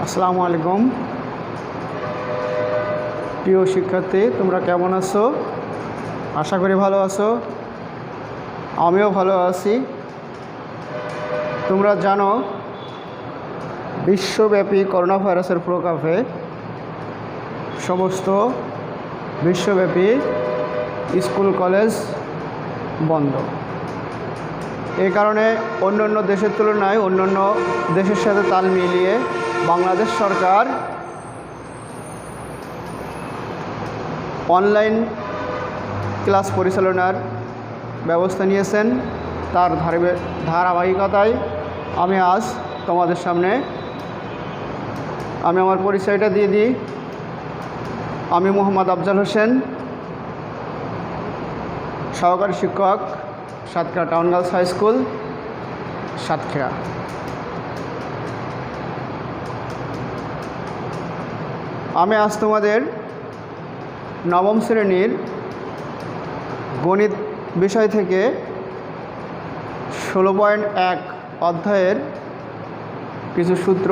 আসসালামু আলাইকুম প্রিয় শিক্ষার্থী, তোমরা কেমন আছো? আশা করি ভালো আছো। আমিও ভালো আছি। তোমরা জানো, বিশ্বব্যাপী করোনা ভাইরাসের প্রকোপে সমস্ত বিশ্বব্যাপী স্কুল কলেজ বন্ধ। এই কারণে অন্যান্য দেশের তুলনায় অন্যান্য দেশের সাথে তাল মিলিয়ে বাংলাদেশ সরকার অনলাইন ক্লাস পরিচালনার ব্যবস্থা নিয়েছেন। তার ধারাবাহিকতায় আমি আজ তোমাদের সামনে আমার পরিচয়টা দিয়ে দিই। আমি মোহাম্মদ আফজাল হোসেন, সহকারী শিক্ষক, Satkhira town girls high school, Satkhira. আমি আজ তোমাদের নবম শ্রেণীর গণিত বিষয় থেকে 16.1 অধ্যায়ের কিছু সূত্র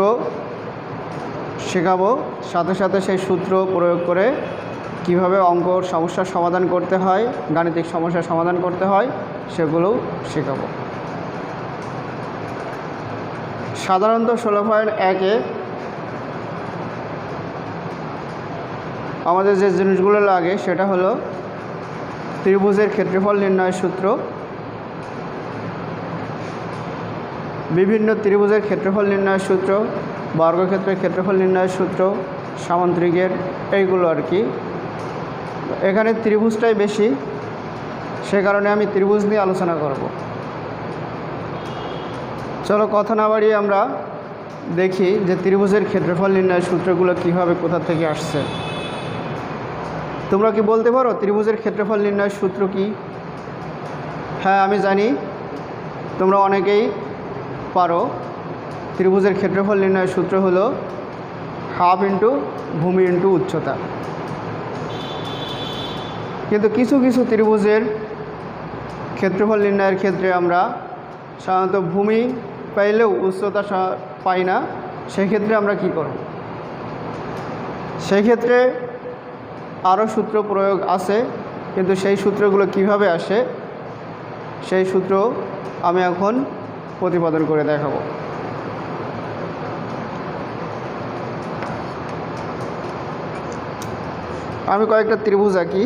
শেখাবো। সাথে সাথে সেই সূত্র প্রয়োগ করে কিভাবে অঙ্কর সমস্যার সমাধান করতে হয়, গাণিতিক সমস্যার সমাধান করতে হয়, সেগুলোও শেখাবো। সাধারণত 16.1-এ আমাদের যে জিনিসগুলো লাগে সেটা হলো ত্রিভুজের ক্ষেত্রফল নির্ণয়ের সূত্র, বিভিন্ন ত্রিভুজের ক্ষেত্রফল নির্ণয়ের সূত্র, বর্গক্ষেত্রের ক্ষেত্রফল নির্ণয়ের সূত্র, সামান্তরিকের, এইগুলো আর কি। এখানে ত্রিভুজটাই বেশি, সে কারণে আমি ত্রিভুজ নিয়ে আলোচনা করব। চলো কথা না বাড়িয়ে আমরা দেখি যে ত্রিভুজের ক্ষেত্রফল নির্ণয়ের সূত্রগুলো কীভাবে কোথা থেকে আসছে। তোমরা কি বলতে পারো ত্রিভুজের ক্ষেত্রফল নির্ণয়ের সূত্র কি? হ্যাঁ, আমি জানি তোমরা অনেকেই পারো। ত্রিভুজের ক্ষেত্রফল নির্ণয়ের সূত্র হলো হাফ ইন্টু ভূমি ইন্টু উচ্চতা। কিন্তু কিছু কিছু ত্রিভুজের ক্ষেত্রফল নির্ণয়ের ক্ষেত্রে আমরা সাধারণত ভূমি পাইলেও উচ্চতা পাই না। সেক্ষেত্রে আমরা কি করব? সেই ক্ষেত্রে আরও সূত্র প্রয়োগ আছে, কিন্তু সেই সূত্রগুলো কিভাবে আসে সেই সূত্র আমি এখন প্রতিপাদন করে দেখাবো। আমি কয়েকটা ত্রিভুজ আঁকি,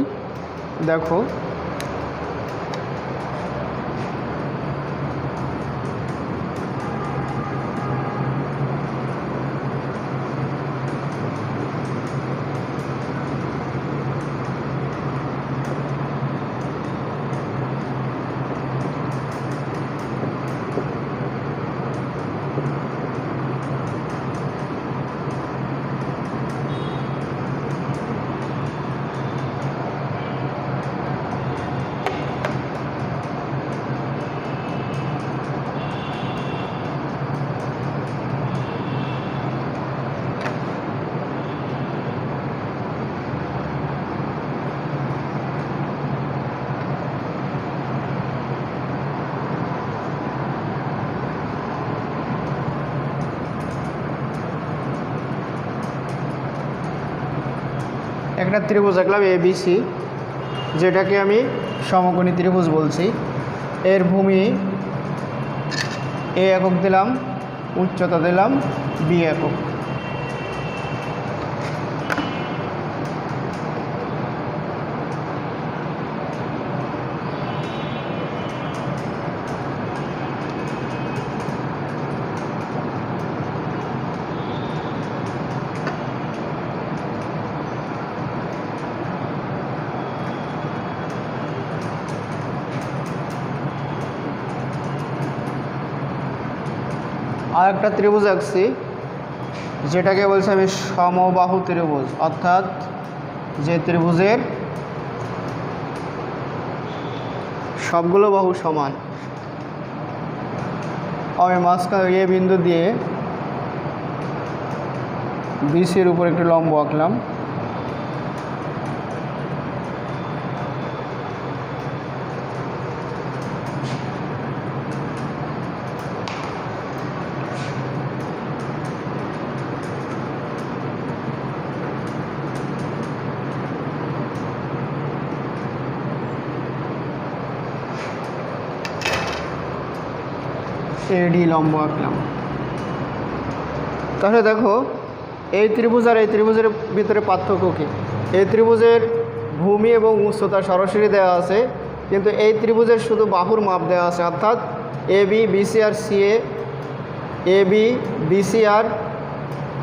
দেখো। একটা ত্রিভুজ আঁকলাম ABC, যেটাকে আমি সমকোণী ত্রিভুজ বলছি। এর ভূমি A একক দিলাম, উচ্চতা দিলাম B একক। আর একটা ত্রিভুজ আঁকছি, যেটাকে বলছি আমি সমবাহু ত্রিভুজ, অর্থাৎ যে ত্রিভুজের সবগুলো বাহু সমান। আমি মাঝখানে এ বিন্দু দিয়ে BCর উপর একটি লম্ব আঁকলাম। এডি লম্ব আঁকলাম। তাহলে দেখো এই ত্রিভুজ আর এই ত্রিভুজের ভিতরে পার্থক্য কী? এই ত্রিভুজের ভূমি এবং উচ্চতা সরাসরি দেওয়া আছে, কিন্তু এই ত্রিভুজের শুধু বাহুর মাপ দেওয়া আছে, অর্থাৎ A B BC R CA, A B BC আর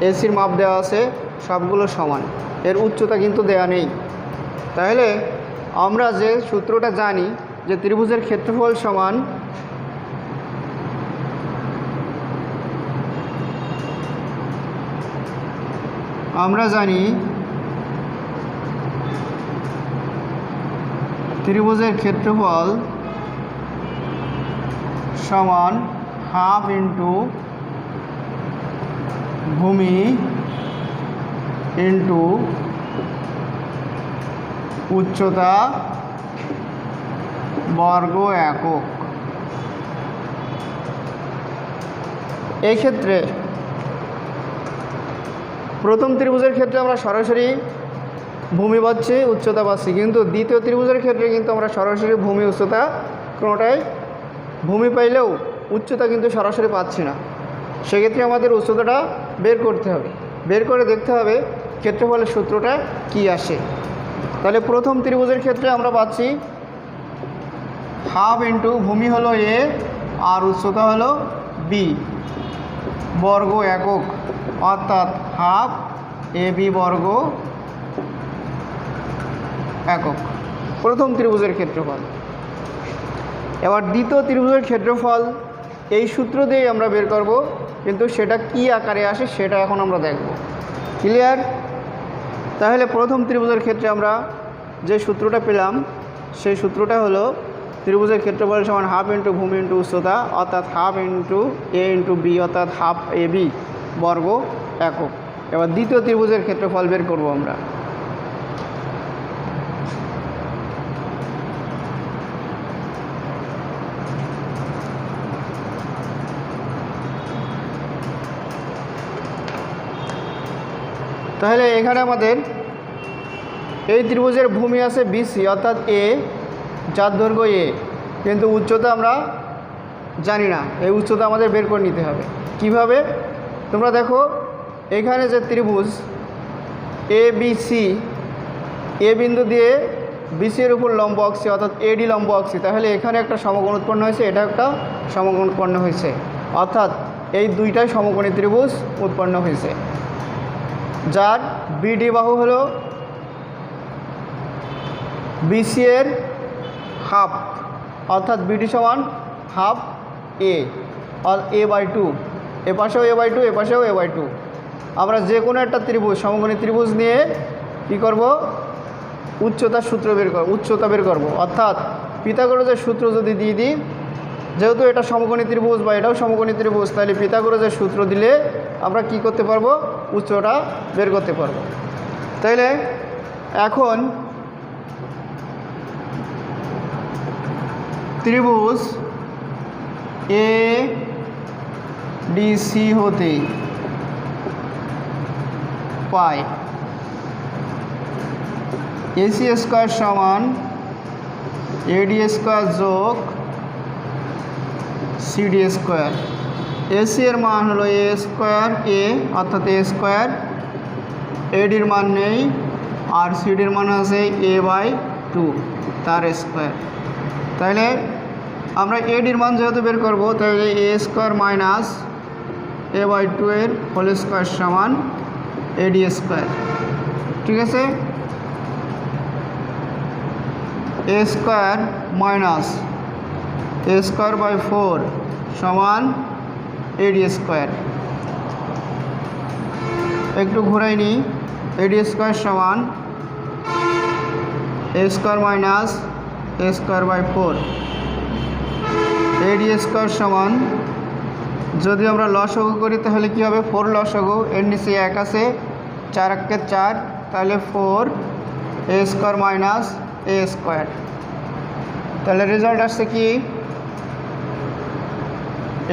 এসির মাপ দেওয়া আছে, সবগুলো সমান, এর উচ্চতা কিন্তু দেওয়া নেই। তাহলে আমরা যে সূত্রটা জানি যে ত্রিভুজের ক্ষেত্রফল সমান আমরা জানি ত্রিভুজের ক্ষেত্রফল সমান হাফ ইন্টু ভূমি ইন্টু উচ্চতা বর্গ একক। এই ক্ষেত্রে প্রথম ত্রিভুজের ক্ষেত্রে আমরা সরাসরি ভূমি পাচ্ছি, উচ্চতা পাচ্ছি, কিন্তু দ্বিতীয় ত্রিভুজের ক্ষেত্রে কিন্তু আমরা সরাসরি ভূমি উচ্চতা কোনোটাই, ভূমি পাইলেও উচ্চতা কিন্তু সরাসরি পাচ্ছি না। সেক্ষেত্রে আমাদের উচ্চতাটা বের করতে হবে, বের করে দেখতে হবে ক্ষেত্রফলের সূত্রটা কি আসে। তাহলে প্রথম ত্রিভুজের ক্ষেত্রে আমরা পাচ্ছি হাফ ইন্টু ভূমি হলো এ আর উচ্চতা হলো বি বর্গ একক, অর্থাৎ হাফ এ বি বর্গ একক, প্রথম ত্রিভুজের ক্ষেত্রফল। এবার দ্বিতীয় ত্রিভুজের ক্ষেত্রফল এই সূত্র দিয়েই আমরা বের করব, কিন্তু সেটা কি আকারে আসে সেটা এখন আমরা দেখব। ক্লিয়ার? তাহলে প্রথম ত্রিভুজের ক্ষেত্রে আমরা যে সূত্রটা পেলাম সেই সূত্রটা হলো ত্রিভুজের ক্ষেত্রফল সমান হাফ ইন্টু ভূমি ইন্টু উচ্চতা, অর্থাৎ হাফ ইন্টু এ ইন্টু বি, অর্থাৎ হাফ এ বি বর্গ একক। এবার দ্বিতীয় ত্রিভুজের ক্ষেত্রফল বের করব আমরা। তাহলে এখানে আমাদের এই ত্রিভুজের ভূমি আছে বিসি, অর্থাৎ এ, যার দৈর্ঘ্য এ, কিন্তু উচ্চতা আমরা জানি না, এই উচ্চতা আমাদের বের করে নিতে হবে। কিভাবে? তোমরা দেখো এখানে যে ত্রিভুজ এ বি সি, এ বিন্দু দিয়ে বিসি এর উপর লম্ব আঁকছি, অর্থাৎ এডি লম্ব আঁকছি, তাহলে এখানে একটা সমকোণ উৎপন্ন হয়েছে, এটা একটা সমকোণ উৎপন্ন হয়েছে, অর্থাৎ এই দুইটাই সমকোণী ত্রিভুজ উৎপন্ন হয়েছে, যার বিডি বাহু হলো বিসি এর হাফ, অর্থাৎ বিডি সমান হাফ এ আর এ বাই টু, এ পাশেও এ বাই টু, এ পাশেও এ বাই টু। আমরা যে কোনো একটা ত্রিভুজ, সমকোণী ত্রিভুজ নিয়ে কী করব? উচ্চতার সূত্র বের করব, উচ্চতা বের করব, অর্থাৎ পিথাগোরাসের সূত্র যদি দিয়ে দিই, যেহেতু এটা সমকোণী ত্রিভুজ বা এটাও সমকোণী ত্রিভুজ, তাহলে পিথাগোরাসের সূত্র দিলে আমরা কি করতে পারবো? উচ্চতা বের করতে পারবো। তাইলে এখন ত্রিভুজ এ ডিসি হতে পাই এসি স্কোয়ার সমান এডি স্কোয়ার যোগ সিডি স্কোয়ার। এসি এর মান হলো এ স্কোয়ার এ, অর্থাৎ এ স্কোয়ার, এডির মান নেই, আর সিডির মান আছে এ বাই টু তার স্কোয়ার। তাহলে আমরা এডির মান যেহেতু বের করবো, তাহলে A square minus A by two এর হোল স্কোয়ার সমান এডি স্কোয়ার। ঠিক আছে? A square minus A square by four সমান এডি স্কোয়ার। একটু ঘুরাই নিই, এডি স্কোয়ার সমান A square minus A square by four. AD square সমান, যদি আমরা লসাগু করি তাহলে কী হবে? ফোর লসাগু, এর নিচে এক আছে, 4 একে 4, তাহলে 4 এ স্কোয়ার মাইনাস এ স্কোয়ার। তাহলে রেজাল্ট আসছে কি?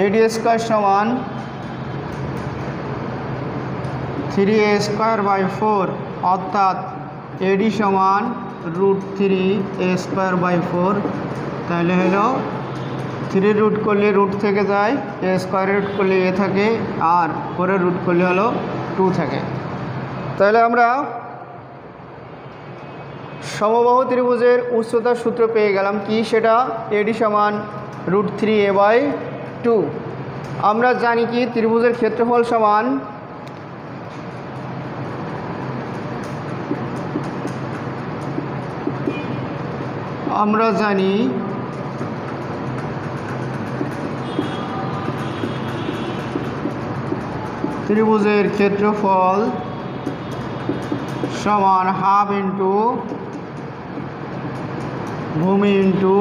এডি স্কোয়ার সমান 3a স্কোয়ার বাই 4, অর্থাৎ এডি সমান √3 a স্কোয়ার বাই 4। তাহলে হলো 3 রুট করলে রুট থেকে যায়, এ স্কোয়ার রুট করলে এ থাকে, আর 4 রুট করলে হলো 2 থাকে। তাহলে আমরা সমবাহু ত্রিভুজের উচ্চতার সূত্র পেয়ে গেলাম, কি সেটা? এডি সমান √3a/2। আমরা জানি কি ত্রিভুজের ক্ষেত্রফল সমান ত্রিভুজের ক্ষেত্রফল সমান হাফ ইন্টু ভূমি ইন্টু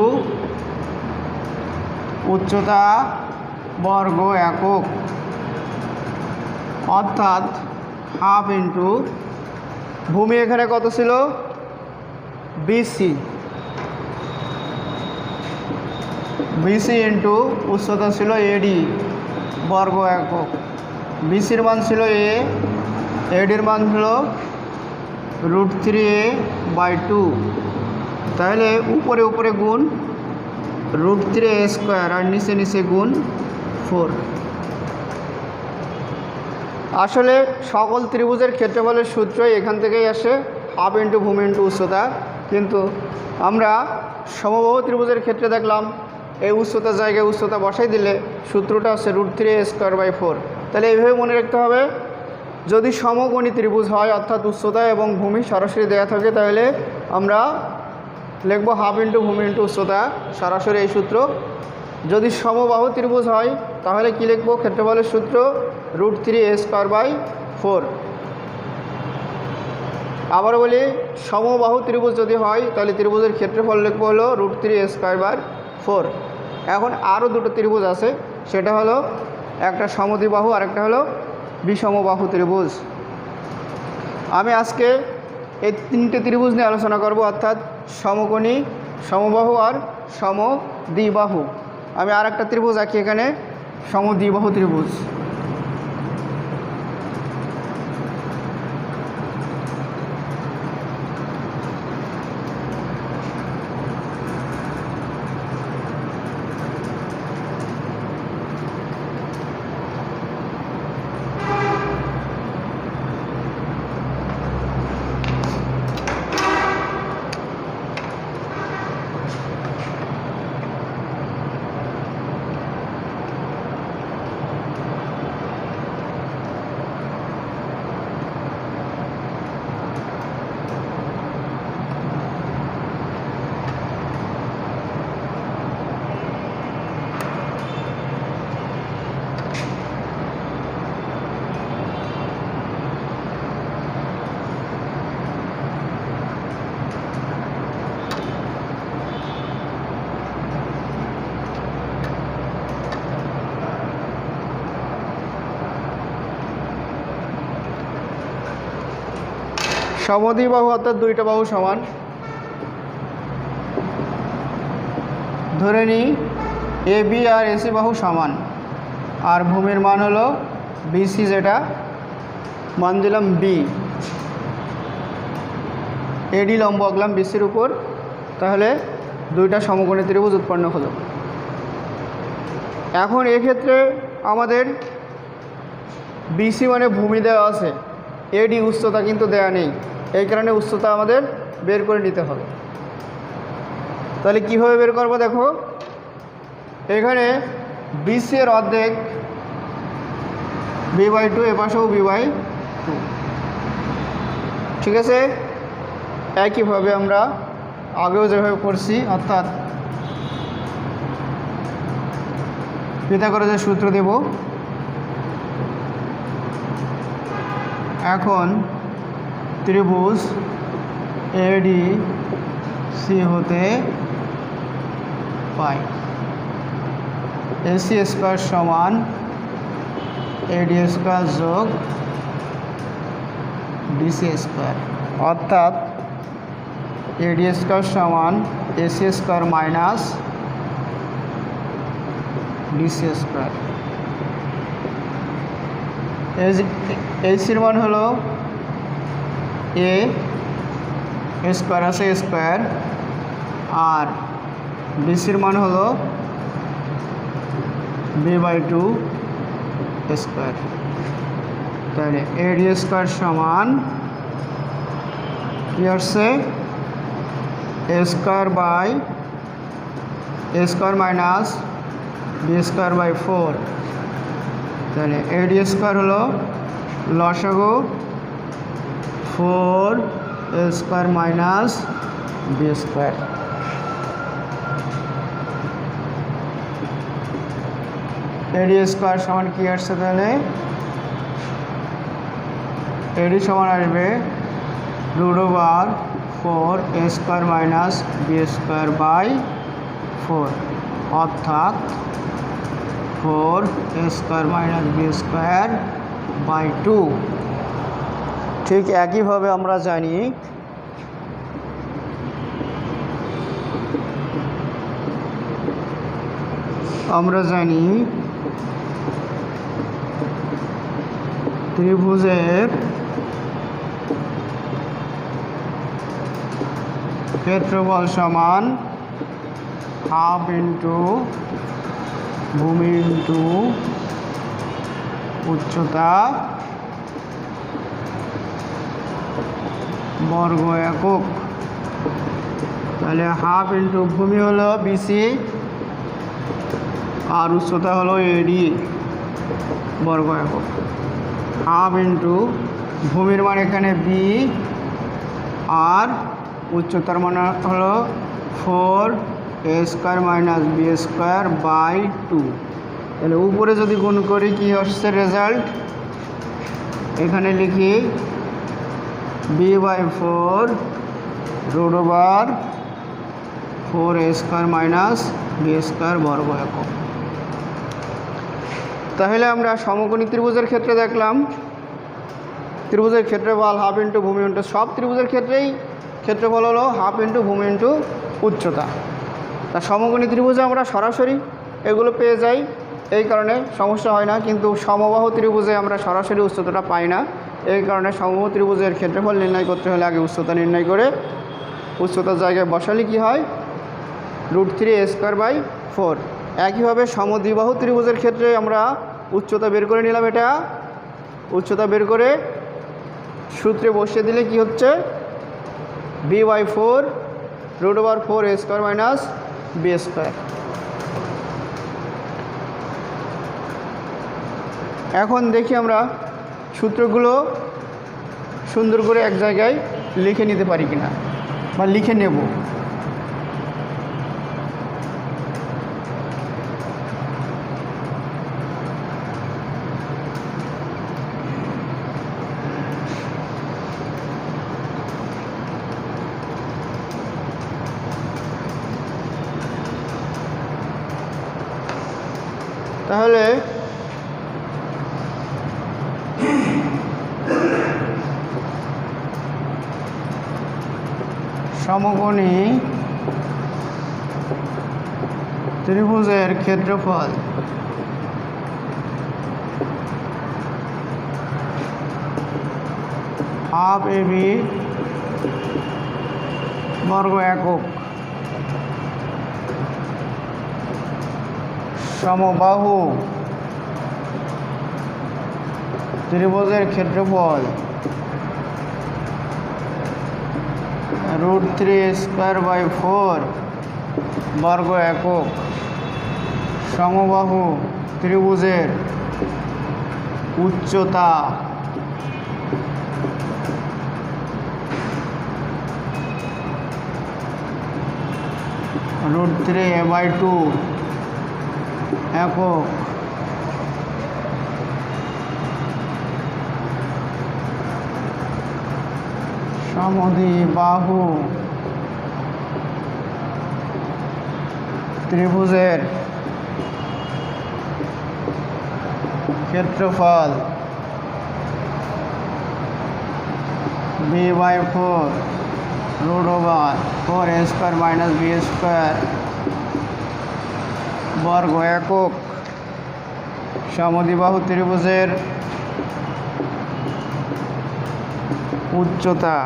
উচ্চতা বর্গ একক, অর্থাৎ হাফ ইন্টু ভূমি এখানে কত ছিল? বিসি ইন্টু উচ্চতা ছিল এডি বর্গ একক। বিসির মান ছিল এ, এডির মান ছিল √3a/2। তাহলে উপরে উপরে গুণ √3a² আর নিচে নিচে গুণ 4। আসলে সকল ত্রিভুজের ক্ষেত্রফলের সূত্রই এখান থেকেই আসে, হাফ ইন্টু ভূমি ইন্টু উচ্চতা। কিন্তু আমরা সমবাহু ত্রিভুজের ক্ষেত্রে দেখলাম এই উচ্চতার জায়গায় উচ্চতা বসাই দিলে সূত্রটা হচ্ছে √3a²/4। তাহলে এইভাবে মনে রাখতে হবে, যদি সমকোণী ত্রিভুজ হয় অর্থাৎ উচ্চতা এবং ভূমি সরাসরি দেওয়া থাকে, তাহলে আমরা লিখব হাফ ইন্টু ভূমি ইন্টু উচ্চতা, সরাসরি এই সূত্র। যদি সমবাহু ত্রিভুজ হয় তাহলে কি লিখব? ক্ষেত্রফলের সূত্র √3a²/4। আবার বলি, সমবাহু ত্রিভুজ যদি হয় তাহলে ত্রিভুজের ক্ষেত্রফল লিখব হলো √3a²/4। এখন আরও দুটো ত্রিভুজ আছে, সেটা হলো একটা সমদ্বিবাহু আর একটা হলো বিষমবাহু ত্রিভুজ। আমি আজকে এই 3টে ত্রিভুজ নিয়ে আলোচনা করব, অর্থাৎ সমকোণী, সমবাহু আর সমদ্বিবাহু। আমি আর একটা ত্রিভুজ আঁকি এখানে, সমদ্বিবাহু ত্রিভুজ। সমদ্বিবাহু অর্থাৎ দুইটা বাহু সমান। ধরে নিই এবি আর এসি বাহু সমান, আর ভূমির মান হলো বিসি, যেটা মান দিলাম বি। এডি লম্ব আঁকলাম বিসির উপর, তাহলে দুইটা সমকোণী ত্রিভুজ উৎপন্ন হলো। এখন এক্ষেত্রে আমাদের বিসি মানে ভূমি দেওয়া আছে, এডি উচ্চতা কিন্তু দেওয়া নেই, এই কারণে উচ্চতা আমাদের বের করে নিতে হবে। তাহলে কীভাবে বের করবো? দেখো, এখানে বিসি এর অর্ধেক b/2, এপাশেও b/2, ঠিক আছে। একইভাবে আমরা আগেও যেভাবে করছি, অর্থাৎ পিথাগোরাসের সূত্র দেব। এখন ত্রিভুজ এডিসি হতে পাই AC² সমান AD² যোগ BC², অর্থাৎ AD² সমান AC² মাইনাস BC²। এসির মান হলো এ স্কোয়ার আছে স্কোয়ার, আর বিসির মান হলো b/2 স্কোয়ার। তাহলে AD স্কোয়ার সমান কি আসছে, a square by a square minus b square by 4। তাহলে AD স্কোয়ার হলো লসাগু 4a square minus b square. AD square সমান কি আসছে, তাহলে AD সমান আসবে √4a square minus b square by 4, অর্থাৎ 4a square minus b square by 2। ঠিক একইভাবে আমরা জানি ত্রিভুজের ক্ষেত্রফল সমান হাফ ইন্টু ভূমি ইন্টু উচ্চতা বর্গ একক। তাহলে হাফ ইন্টু ভূমি হলো BC আর উচ্চতা হলো AD বর্গ একক। হাফ ইন্টু ভূমির মান এখানে B আর উচ্চতার মান হলো 4a square minus b square by 2। তাহলে উপরে যদি গুণ করি কি হচ্ছে রেজাল্ট, এখানে লিখি b/4 √4a square minus b square বর্গ একক। তাহলে আমরা সমকোণী ত্রিভুজের ক্ষেত্রে দেখলাম ত্রিভুজের ক্ষেত্রফল হাফ ইন্টু ভূমি ইন্টু, সব ত্রিভুজের ক্ষেত্রেই ক্ষেত্রফল হলো হাফ ইন্টু ভূমি ইন্টু উচ্চতা। তা সমকোণী ত্রিভুজে আমরা সরাসরি এগুলো পেয়ে যাই, এই কারণে সমস্যা হয় না। কিন্তু সমবাহু ত্রিভুজে আমরা সরাসরি উচ্চতাটা পাই না, এই কারণে সমবাহু ত্রিভুজের ক্ষেত্রফল নির্ণয় করতে হলে আগে উচ্চতা নির্ণয় করে উচ্চতার জায়গায় বসালে কি হয়, √3a স্কোয়ার বাই 4। একইভাবে সমদ্বিবাহু ত্রিভুজের ক্ষেত্রে আমরা উচ্চতা বের করে নিলাম। এটা উচ্চতা বের করে সূত্রে বসিয়ে দিলে কি হচ্ছে, b/4 √4a square minus b square. এখন দেখি আমরা সূত্রগুলো সুন্দর করে এক জায়গায় লিখে নিতে পারি কিনা, বা লিখে নেব। তাহলে সমকোণী ত্রিভুজের ক্ষেত্রফল হাফ AB বর্গ একক সমবাহু ত্রিভুজের ক্ষেত্রফল √3a স্কোয়ার বাই 4 বর্গ একক সমবাহু ত্রিভুজের উচ্চতা √3a/2 একক সমদ্বিবাহু ত্রিভুজের ক্ষেত্রফল b/4 √4a square minus b square বর্গ একক সমদ্বিবাহু ত্রিভুজের উচ্চতা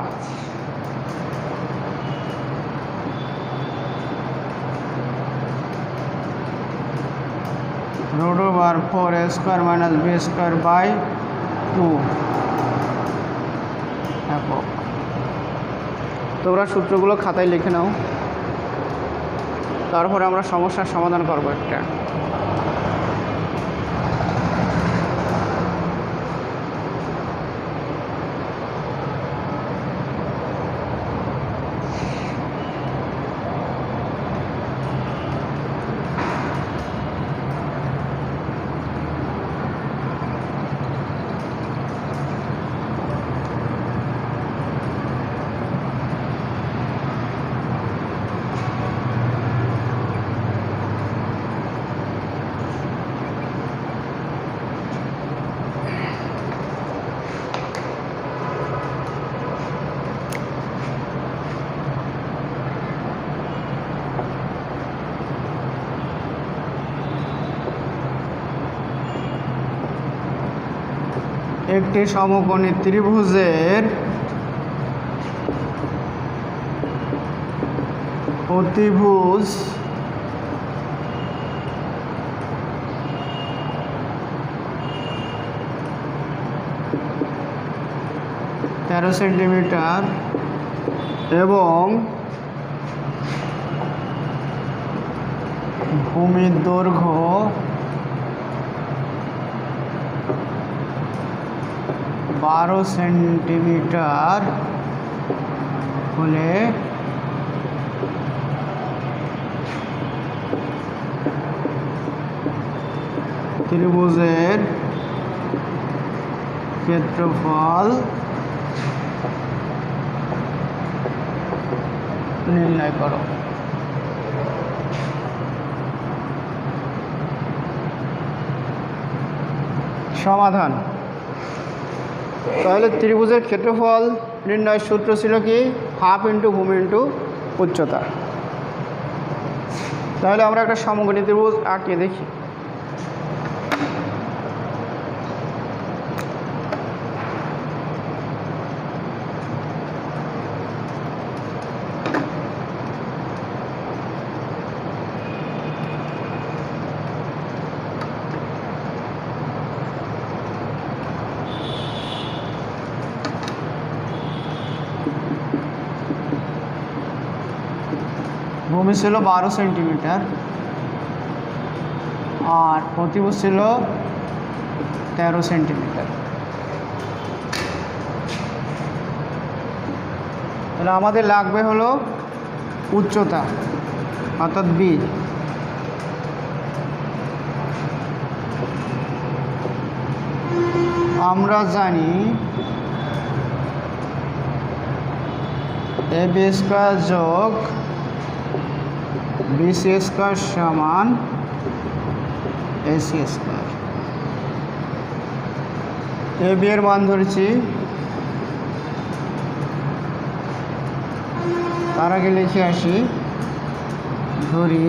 √4a² - b²/2 একক। তোমরা সূত্রগুলো খাতায় লিখে নাও, তারপরে আমরা সমস্যার সমাধান করব একটা। একটি সমকোণী ত্রিভুজের অতিভুজ তেরো সেন্টিমিটার এবং ভূমির দৈর্ঘ্য 12 সেন্টিমিটার হলে ত্রিভুজের ক্ষেত্রফল নির্ণয় করো। সমাধান। তাহলে ত্রিভুজের ক্ষেত্রফল নির্ণয়ের সূত্র ছিল কি? হাফ ইন্টু ভূমি ইন্টু উচ্চতা। তাহলে আমরা একটা সমকোণী ত্রিভুজ আঁকিয়ে দেখি। ভূমি ছিল 12 সেন্টিমিটার আর অতিভুজ ছিল 13 সেন্টিমিটার। তাহলে আমাদের লাগবে হলো উচ্চতা অর্থাৎ বি। আমরা জানি ab² যোগ bc² সমান ac²। ab এর মান ধরেছি, তার আগে লিখে আসি। ধরি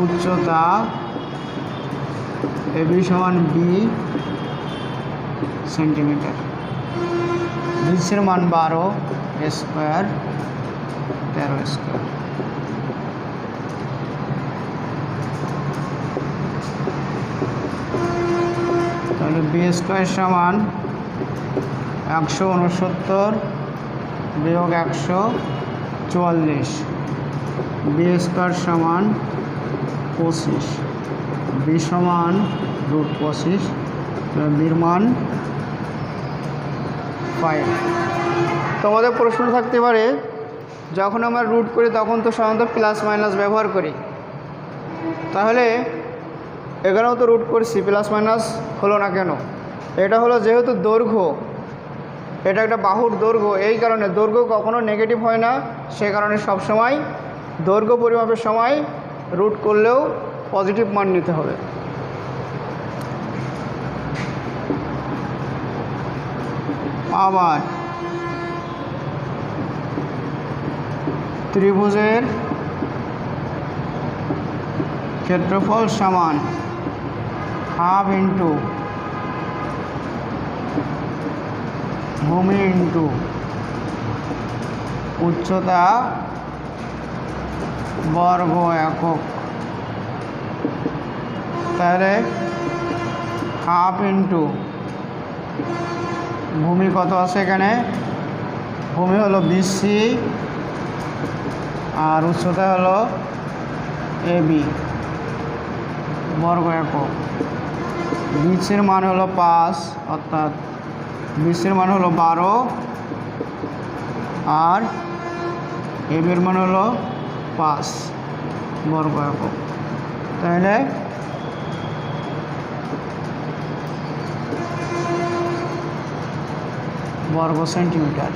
উচ্চতা ab সমান b সেন্টিমিটার, বিসির মান 12 স্কোয়ার 13 স্কোয়ার। তাহলে বি স্কোয়ার সমান 169 বিয়োগ 144, বি স্কোয়ার সমান 25, বি সমান √25, বির মান 5। তোমাদের প্রশ্ন থাকতে পারে, যখন আমরা রুট করি তখন তো সাধারণত প্লাস মাইনাস ব্যবহার করি, তাহলে এখানেও তো রুট করছি, প্লাস মাইনাস হলো না কেন? এটা হলো যেহেতু দৈর্ঘ্য, এটা একটা বাহুর দৈর্ঘ্য, এই কারণে দৈর্ঘ্য কখনো নেগেটিভ হয় না, সে কারণে সবসময় দৈর্ঘ্য পরিমাপের সময় রুট করলেও পজিটিভ মান নিতে হবে। আবার ত্রিভুজের ক্ষেত্রফল সমান হাফ ইন্টু ভূমি ইন্টু উচ্চতা বর্গ একক। তাহলে হাফ ইন্টু ভূমি কত আছে এখানে, ভূমি হলো বিসি আর উচ্চতা হলো এবি বর্গ একক। বিসির মান হলো 5, অর্থাৎ বিসির মান হলো 12 আর এবির মান হলো 5 বর্গ একক। তাহলে বর্গ সেন্টিমিটার।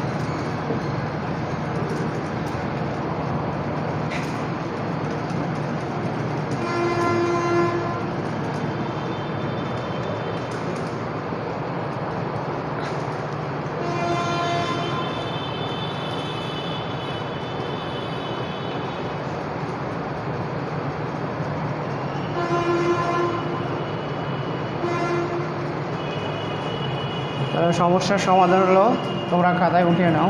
সমস্যার সমাধান হলো, তোমরা খাতায় উঠিয়ে নাও।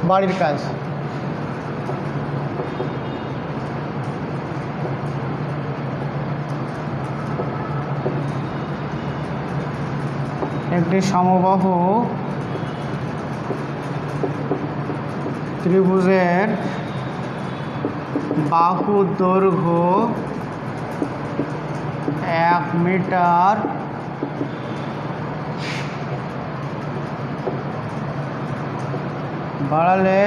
বাড়ির কাজ। একটি সমবাহু ত্রিভুজের বাহু দৈর্ঘ্য 1 মিটার বাড়ালে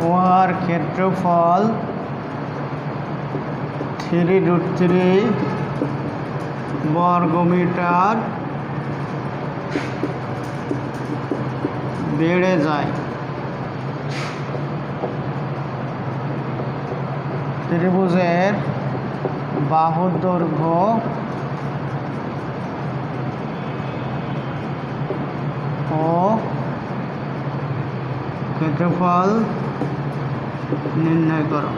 উহার ক্ষেত্রফল 3√3 বর্গমিটার বেড়ে যায়। ত্রিভুজের বাহুর দৈর্ঘ্য ও ক্ষেত্রফল নির্ণয় করো।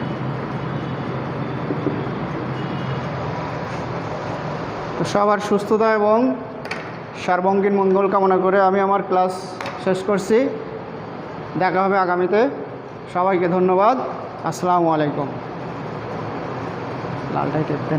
তো সবার সুস্থতা এবং সার্বঙ্গীন মঙ্গল কামনা করে আমি আমার ক্লাস শেষ করছি। দেখা হবে আগামীতে। সবাইকে ধন্যবাদ। আসসালামু আলাইকুম। লালটাই টেপ দেন।